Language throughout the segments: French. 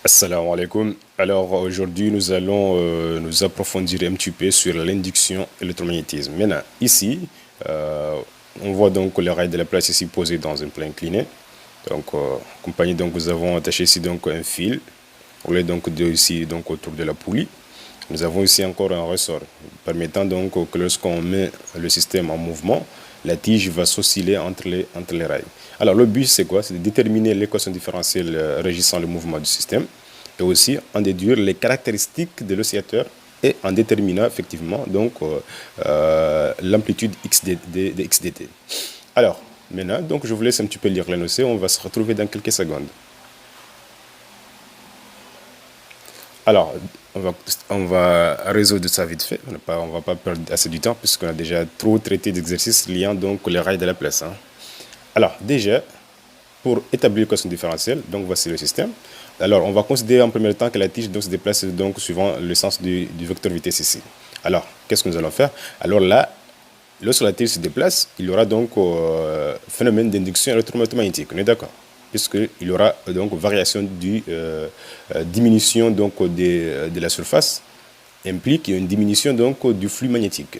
Assalamu alaikum. Alors aujourd'hui, nous allons nous approfondir un petit peu sur l'induction et l'électromagnétisme. Maintenant, ici, euh, on voit donc le rail de la place ici posé dans un plan incliné. Donc, compagnie, donc nous avons attaché ici donc un fil. On est donc ici donc autour de la poulie. Nous avons ici encore un ressort permettant donc que lorsqu'on met le système en mouvement, la tige va s'osciller entre les rails. Alors le but c'est quoi? C'est de déterminer l'équation différentielle régissant le mouvement du système et aussi en déduire les caractéristiques de l'oscillateur et en déterminant effectivement donc l'amplitude de XDT. Alors maintenant donc je vous laisse un petit peu lire l'énoncé, on va se retrouver dans quelques secondes. Alors, on va résoudre ça vite fait. On va pas perdre assez du temps puisqu'on a déjà trop traité d'exercices liant donc les rails de la place. Alors, déjà, pour établir l'équation différentielle, donc voici le système. Alors, on va considérer en premier temps que la tige donc, se déplace donc suivant le sens du vecteur vitesse ici. Alors, qu'est-ce que nous allons faire? Alors là, lorsque la tige se déplace, il y aura donc phénomène d'induction électromagnétique. On est d'accord? Puisqu'il y aura donc variation diminution donc de la surface implique une diminution donc du flux magnétique.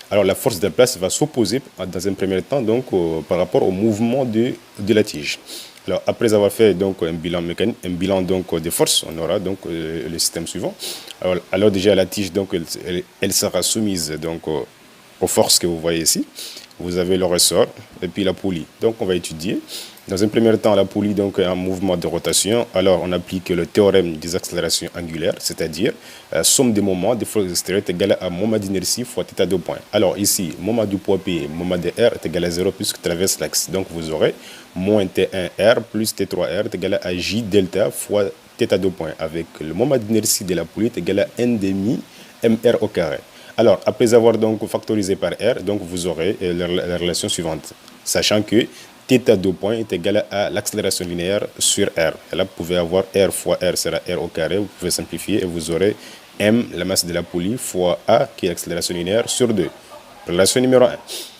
Alors la force de la place va s'opposer dans un premier temps donc par rapport au mouvement de la tige. Alors après avoir fait donc un bilan mécanique, un bilan donc de force, on aura donc le système suivant. Alors déjà la tige donc elle sera soumise donc aux forces que vous voyez ici. Vous avez le ressort et puis la poulie. Donc on va étudier. Dans un premier temps, la poulie donc est en mouvement de rotation. Alors on applique le théorème des accélérations angulaires, c'est-à-dire somme des moments des forces extérieures est égale à moment d'inertie fois θ de point. Alors ici, moment du poids P, moment de R est égal à 0 puisque traverse l'axe. Donc vous aurez moins T1R plus T3R est égal à J delta fois θ de point avec le moment d'inertie de la poulie est égal à n demi mR au carré. Alors, après avoir donc factorisé par R, donc vous aurez la relation suivante, sachant que θ de point est égal à l'accélération linéaire sur R. Et là, vous pouvez avoir R fois R sera R au carré, vous pouvez simplifier et vous aurez M, la masse de la poulie, fois A, qui est l'accélération linéaire, sur 2. Relation numéro 1.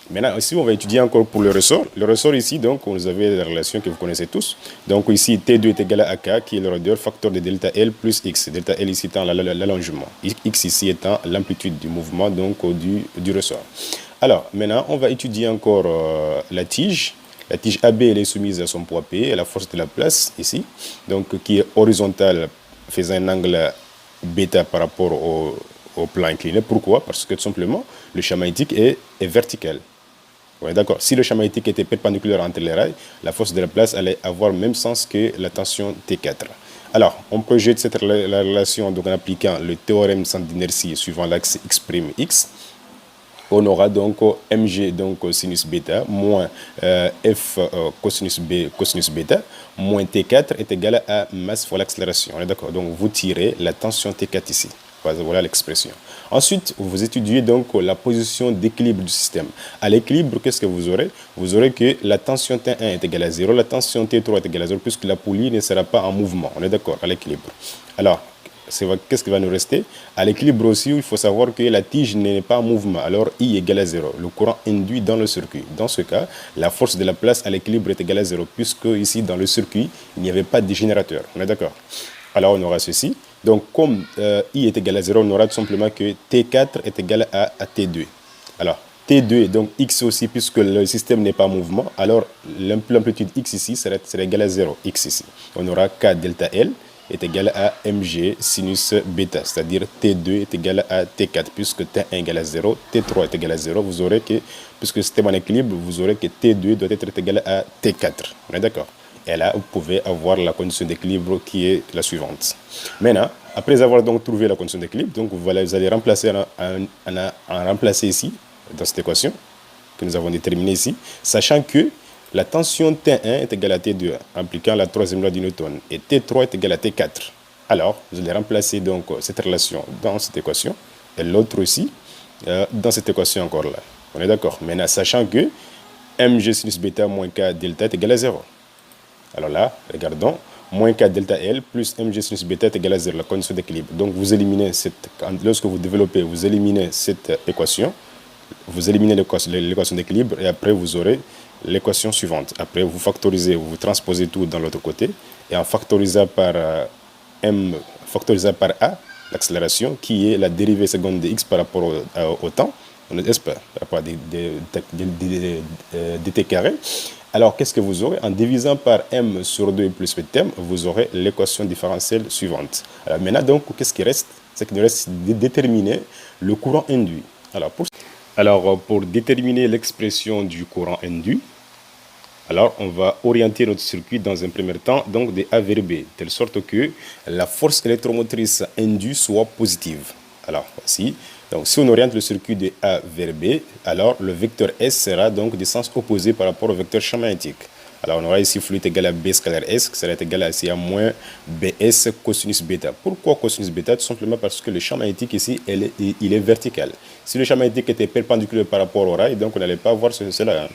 Maintenant, ici, on va étudier encore pour le ressort. Le ressort ici, donc, vous avez la relation que vous connaissez tous. Donc, ici, T2 est égal à K, qui est le radieur facteur de delta L plus X. Delta L ici étant l'allongement. X ici étant l'amplitude du mouvement, donc, du ressort. Alors, maintenant, on va étudier encore la tige. La tige AB, elle est soumise à son poids P, à la force de la place, ici, donc, qui est horizontale, faisant un angle bêta par rapport au plan incliné. Pourquoi? Parce que tout simplement, le champ magnétique est vertical. Ouais, d'accord. Si le champ magnétique était perpendiculaire entre les rails, la force de la place allait avoir le même sens que la tension T4. Alors, on projette la relation donc, en appliquant le théorème centre d'inertie suivant l'axe x', x. On aura donc mg donc sinus bêta moins f cosinus b cosinus bêta moins t4 est égal à masse fois l'accélération. On est d'accord. Donc vous tirez la tension t4 ici. Voilà l'expression. Ensuite, vous étudiez donc la position d'équilibre du système. À l'équilibre, qu'est-ce que vous aurez? Vous aurez que la tension T1 est égale à 0, la tension T3 est égale à 0, puisque la poulie ne sera pas en mouvement. On est d'accord, à l'équilibre. Alors, qu'est-ce qui va nous rester? À l'équilibre aussi, il faut savoir que la tige n'est pas en mouvement. Alors, I égale à 0. Le courant induit dans le circuit. Dans ce cas, la force de la place à l'équilibre est égale à 0, puisque ici, dans le circuit, il n'y avait pas de générateur. On est d'accord? Alors, on aura ceci. Donc, comme I est égal à 0, on aura tout simplement que T4 est égal à T2. Alors, T2 est donc X aussi, puisque le système n'est pas en mouvement. Alors, l'amplitude X ici serait égale à 0, X ici. On aura K delta L est égal à mg sinus bêta, c'est-à-dire T2 est égal à T4, puisque T1 est égal à 0, T3 est égal à 0, vous aurez que, puisque le système en équilibre, vous aurez que T2 doit être égal à T4. On est d'accord? Et là, vous pouvez avoir la condition d'équilibre qui est la suivante. Maintenant, après avoir donc trouvé la condition d'équilibre, donc vous allez remplacer remplacer ici, dans cette équation que nous avons déterminée ici, sachant que la tension T1 est égale à T2, impliquant la troisième loi de Newton, et T3 est égal à T4. Alors, vous allez remplacer donc cette relation dans cette équation, et l'autre aussi dans cette équation encore là. On est d'accord? Maintenant, sachant que mg sinus bêta moins k delta est égal à 0. Alors là, regardons, moins k delta L plus mg sinus bêta est égal à 0, la condition d'équilibre. Donc vous éliminez lorsque vous développez, vous éliminez cette équation, vous éliminez l'équation d'équilibre et après vous aurez l'équation suivante. Après vous factorisez, vous transposez tout dans l'autre côté et en factorisant par m factorisé par a, l'accélération, qui est la dérivée seconde de x par rapport au temps, n'est-ce pas, par rapport à dt carré. Alors, qu'est-ce que vous aurez? En divisant par m sur 2 plus petit m, vous aurez l'équation différentielle suivante. Alors, maintenant, donc, qu'est-ce qui reste? C'est qu'il nous reste de déterminer le courant induit. Alors, pour déterminer l'expression du courant induit, alors on va orienter notre circuit dans un premier temps donc de A vers B, de telle sorte que la force électromotrice induite soit positive. Alors, voici. Donc, si on oriente le circuit de A vers B, alors le vecteur S sera donc du sens opposé par rapport au vecteur champ magnétique. Alors, on aura ici fluide égal à B scalaire S, qui sera égal ici à moins BS cosinus bêta. Pourquoi cosinus bêta? Tout simplement parce que le champ magnétique ici, il est vertical. Si le champ magnétique était perpendiculaire par rapport au rail, donc on n'allait pas voir cela. Hein.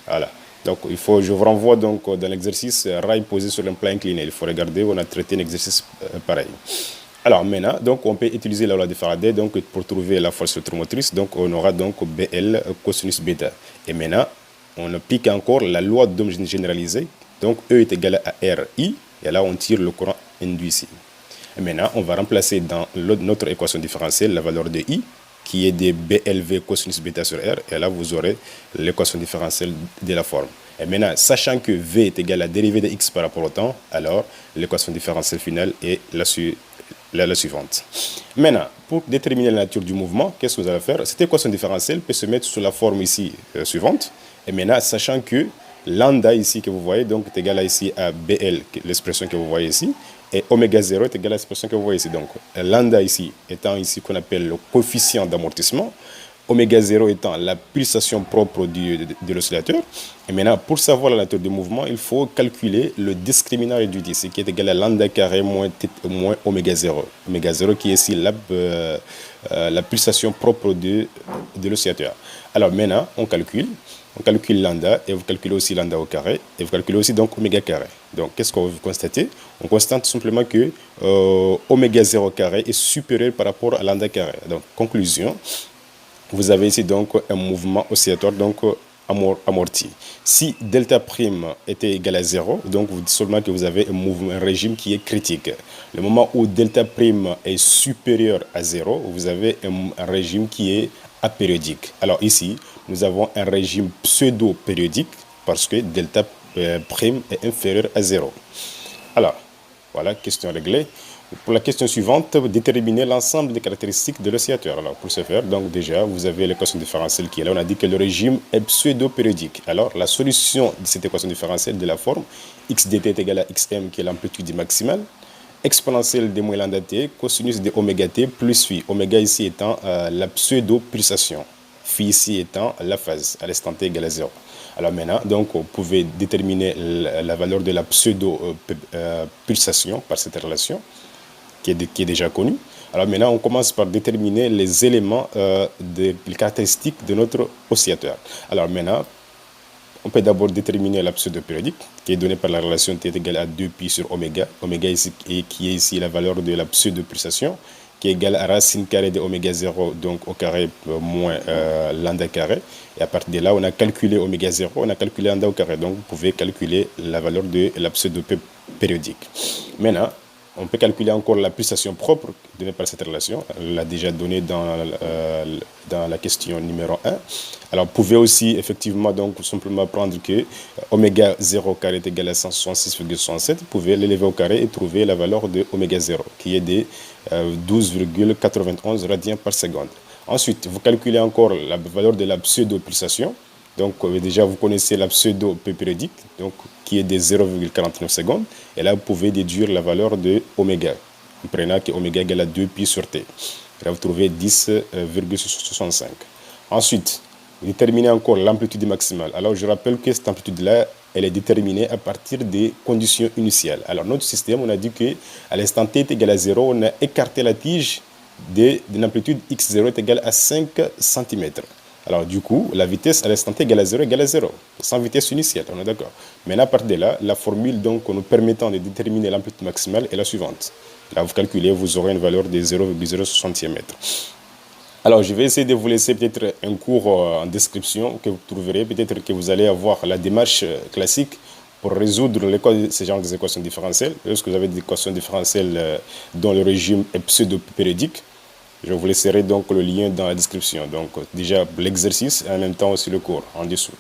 Voilà. Donc, je vous renvoie donc dans l'exercice rail posé sur un plan incliné. Il faut regarder, on a traité un exercice pareil. Alors maintenant, donc, on peut utiliser la loi de Faraday donc, pour trouver la force électromotrice. Donc, on aura donc BL cosinus bêta. Et maintenant, on applique encore la loi d'Ohm généralisée. Donc, E est égal à RI. Et là, on tire le courant induit ici. Et maintenant, on va remplacer dans notre équation différentielle la valeur de I, qui est de BLV cosinus bêta sur R. Et là, vous aurez l'équation différentielle de la forme. Et maintenant, sachant que V est égal à la dérivée de X par rapport au temps, alors l'équation différentielle finale est la suivante. Maintenant, pour déterminer la nature du mouvement, qu'est-ce que vous allez faire? Cette équation différentielle peut se mettre sous la forme ici suivante. Et maintenant, sachant que lambda ici que vous voyez, donc est égal à ici à BL, l'expression que vous voyez ici, et oméga 0 est égal à l'expression que vous voyez ici. Donc, lambda ici étant ici qu'on appelle le coefficient d'amortissement, oméga 0 étant la pulsation propre de l'oscillateur. Et maintenant, pour savoir la nature du mouvement, il faut calculer le discriminant réduit ici, qui est égal à lambda carré moins oméga 0. Oméga 0 qui est ici la pulsation propre de l'oscillateur. Alors maintenant, on calcule lambda, et vous calculez aussi lambda au carré, et vous calculez aussi donc oméga carré. Donc, qu'est-ce qu'on va constater? On constate tout simplement que oméga 0 carré est supérieur par rapport à lambda carré. Donc, conclusion, vous avez ici donc un mouvement oscillatoire donc amorti. Si delta prime était égal à 0, donc vous dites seulement que vous avez un régime qui est critique. Le moment où delta prime est supérieur à 0, vous avez un régime qui est apériodique. Alors ici, nous avons un régime pseudo-périodique parce que delta prime est inférieur à 0. Alors, voilà, question réglée. Pour la question suivante, déterminer l'ensemble des caractéristiques de l'oscillateur. Alors, pour ce faire, donc déjà, vous avez l'équation différentielle qui est là. On a dit que le régime est pseudo-périodique. Alors, la solution de cette équation différentielle de la forme x dt est égal à xm, qui est l'amplitude maximale, exponentielle de moins lambda t, cosinus de oméga t plus phi. Oméga ici étant la pseudo-pulsation. Phi ici étant la phase, à l'instant t égale à 0. Alors maintenant, donc, vous pouvez déterminer la valeur de la pseudo-pulsation par cette relation qui est déjà connue. Alors maintenant, on commence par déterminer les éléments les caractéristiques de notre oscillateur. Alors maintenant, on peut d'abord déterminer la pseudo-périodique, qui est donnée par la relation T est égale à 2pi sur oméga. Oméga ici, qui est ici la valeur de la pseudo-pulsation, qui est égale à racine carrée de oméga 0, donc au carré moins lambda carré. Et à partir de là, on a calculé oméga 0, on a calculé lambda au carré. Donc, vous pouvez calculer la valeur de la pseudo-périodique. Maintenant, on peut calculer encore la pulsation propre donnée par cette relation. On l'a déjà donnée dans la question numéro 1. Alors, vous pouvez aussi effectivement donc simplement prendre que oméga 0 carré est égal à 166,67. Vous pouvez l'élever au carré et trouver la valeur de oméga 0 qui est de 12,91 radiens par seconde. Ensuite, vous calculez encore la valeur de la pseudo-pulsation. Donc, déjà, vous connaissez la pseudo-périodique, donc qui est de 0,49 secondes. Et là, vous pouvez déduire la valeur de oméga, en prenant que oméga égale à 2pi sur t. Là, vous trouvez 10,65. Ensuite, vous déterminez encore l'amplitude maximale. Alors, je rappelle que cette amplitude-là, elle est déterminée à partir des conditions initiales. Alors, notre système, on a dit qu'à l'instant t est égal à 0, on a écarté la tige d'une amplitude x0 est égale à 5 cm. Alors, du coup, la vitesse à l'instant t égale à 0, sans vitesse initiale, on est d'accord. Maintenant, à partir de là, la formule donc, nous permettant de déterminer l'amplitude maximale est la suivante. Là, vous calculez, vous aurez une valeur de 0,060 m. Alors, je vais essayer de vous laisser peut-être un cours en description que vous trouverez. Peut-être que vous allez avoir la démarche classique pour résoudre ces genres d'équations différentielles, lorsque vous avez des équations différentielles dont le régime est pseudo-périodique, je vous laisserai donc le lien dans la description. Donc déjà l'exercice et en même temps aussi le cours en dessous.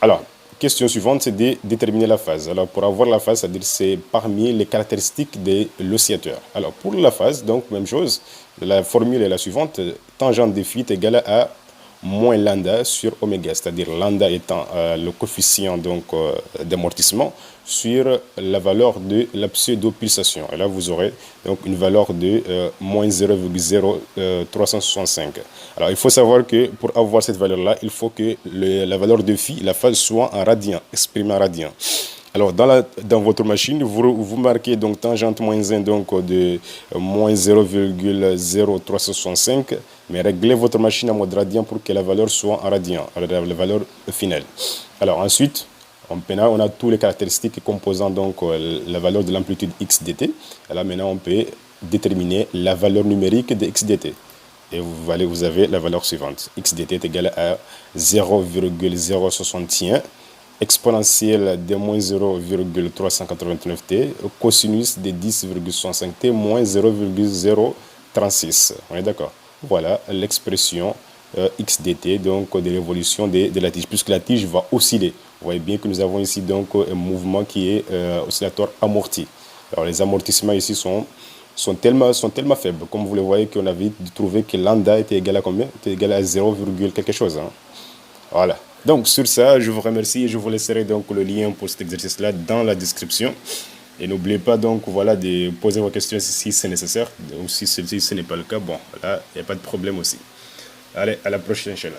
Alors, question suivante, c'est de déterminer la phase. Alors pour avoir la phase, c'est-à-dire c'est parmi les caractéristiques de l'oscillateur. Alors pour la phase, donc même chose, la formule est la suivante, tangente de phi est égale à moins lambda sur oméga, c'est-à-dire lambda étant le coefficient donc d'amortissement sur la valeur de la pseudo-pulsation. Et là, vous aurez donc une valeur de moins 0,0365. Alors, il faut savoir que pour avoir cette valeur-là, il faut que la valeur de phi, la phase, soit en radian, exprimée en radian. Alors, dans votre machine, vous marquez donc tangente moins 1 donc, de moins 0,0365, mais réglez votre machine en mode radian pour que la valeur soit en radian, la valeur finale. Alors, ensuite, on a tous les caractéristiques composant donc la valeur de l'amplitude x dt. Et là, maintenant, on peut déterminer la valeur numérique de x dt. Et vous avez la valeur suivante. X dt est égal à 0,061 exponentielle de moins 0,389t, cosinus de 10,65t moins 0,036. On est d'accord? Voilà l'expression x dt, donc de l'évolution de la tige, puisque la tige va osciller. Vous voyez bien que nous avons ici donc un mouvement qui est oscillatoire amorti. Alors les amortissements ici sont tellement faibles, comme vous le voyez, qu'on avait trouvé que lambda était égal à combien? Était égal à 0, quelque chose. Hein. Voilà. Donc sur ça, je vous remercie et je vous laisserai donc le lien pour cet exercice-là dans la description. Et n'oubliez pas donc voilà, de poser vos questions si c'est nécessaire, ou si ce n'est pas le cas, bon, là, il n'y a pas de problème aussi. Allez, à la prochaine, Inch'Allah.